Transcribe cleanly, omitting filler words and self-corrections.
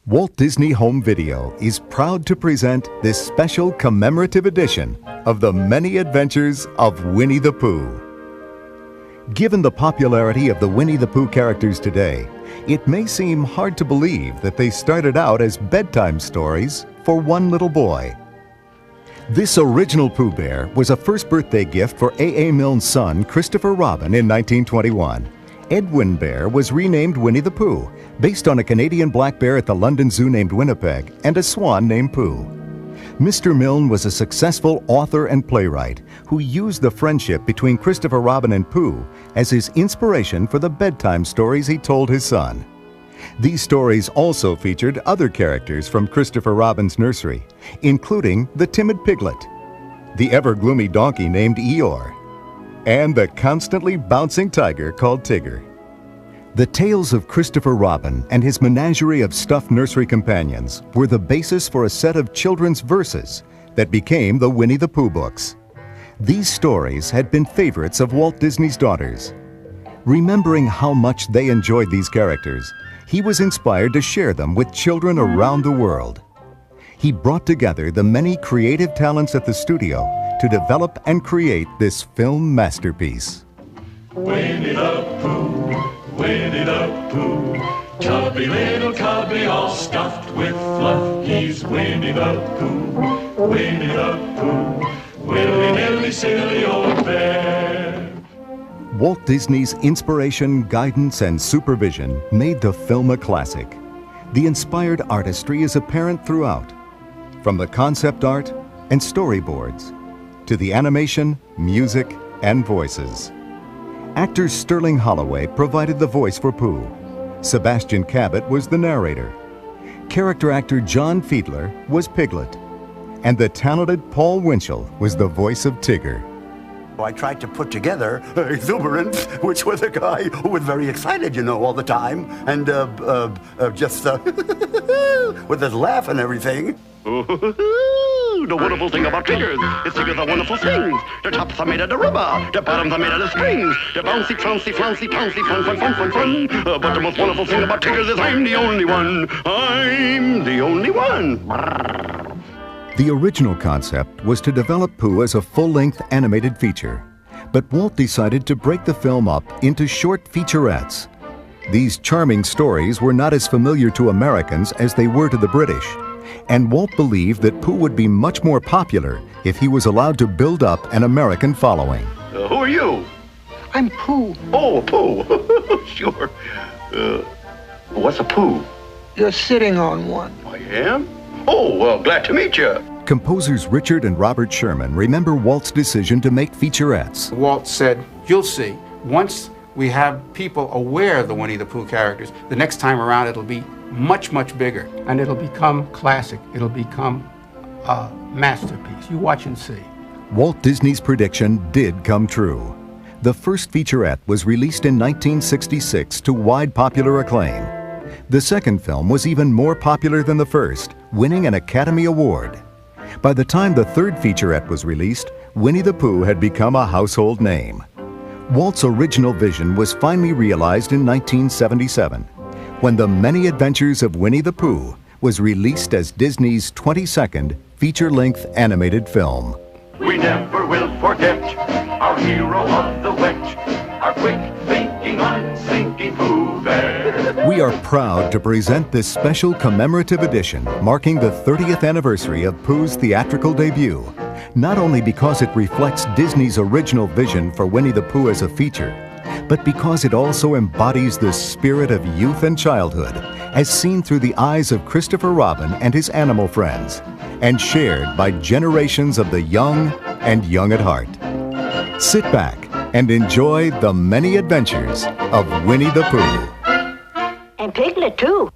Walt Disney Home Video is proud to present this special commemorative edition of the many adventures of Winnie the Pooh. Given the popularity of the Winnie the Pooh characters today, it may seem hard to believe that they started out as bedtime stories for one little boy. This original Pooh Bear was a first birthday gift for A.A. Milne's son, Christopher Robin, in 1921. Edwin Bear was renamed Winnie the Pooh, based on a Canadian black bear at the London Zoo named Winnipeg and a swan named Pooh. Mr. Milne was a successful author and playwright who used the friendship between Christopher Robin and Pooh as his inspiration for the bedtime stories he told his son. These stories also featured other characters from Christopher Robin's nursery, including the timid piglet, the ever-gloomy donkey named Eeyore, and the constantly bouncing tiger called Tigger. The tales of Christopher Robin and his menagerie of stuffed nursery companions were the basis for a set of children's verses that became the Winnie the Pooh books. These stories had been favorites of Walt Disney's daughters. Remembering how much they enjoyed these characters, he was inspired to share them with children around the world. He brought together the many creative talents at the studio to develop and create this film masterpiece. Winnie the Pooh, Winnie the Pooh, chubby little cubby all stuffed with fluff. He's Winnie the Pooh, Winnie the Pooh, willy-nilly silly old bear. Walt Disney's inspiration, guidance, and supervision made the film a classic. The inspired artistry is apparent throughout, from the concept art and storyboards to the animation, music, and voices. Actor Sterling Holloway provided the voice for Pooh. Sebastian Cabot was the narrator. Character actor John Fiedler was Piglet. And the talented Paul Winchell was the voice of Tigger. I tried to put together exuberance, which was a guy who was very excited, all the time, and just with his laugh and everything. The wonderful thing about Tiggers is Tiggers are wonderful things. The tops are made out of rubber, the bottoms are made out of springs. The bouncy, flouncy, flouncy, pouncy, fun, fun, fun, fun, fun. But the most wonderful thing about Tiggers is I'm the only one. I'm the only one. The original concept was to develop Pooh as a full-length animated feature, but Walt decided to break the film up into short featurettes. These charming stories were not as familiar to Americans as they were to the British, and Walt believed that Pooh would be much more popular if he was allowed to build up an American following. Who are you? I'm Pooh. Oh, Pooh. Sure. What's a Pooh? You're sitting on one. I am? Oh, well, glad to meet you. Composers Richard and Robert Sherman remember Walt's decision to make featurettes. Walt said, you'll see, once we have people aware of the Winnie the Pooh characters, the next time around it'll be much, much bigger. And it'll become classic. It'll become a masterpiece. You watch and see. Walt Disney's prediction did come true. The first featurette was released in 1966 to wide popular acclaim. The second film was even more popular than the first, winning an Academy Award. By the time the third featurette was released, Winnie the Pooh had become a household name. Walt's original vision was finally realized in 1977, when The Many Adventures of Winnie the Pooh was released as Disney's 22nd feature-length animated film. We never will forget our hero of the wet, our quick-thinking, unthinking Pooh Bear. We are proud to present this special commemorative edition marking the 30th anniversary of Pooh's theatrical debut, not only because it reflects Disney's original vision for Winnie the Pooh as a feature, but because it also embodies the spirit of youth and childhood as seen through the eyes of Christopher Robin and his animal friends, and shared by generations of the young and young at heart. Sit back and enjoy the many adventures of Winnie the Pooh. And Piglet, too.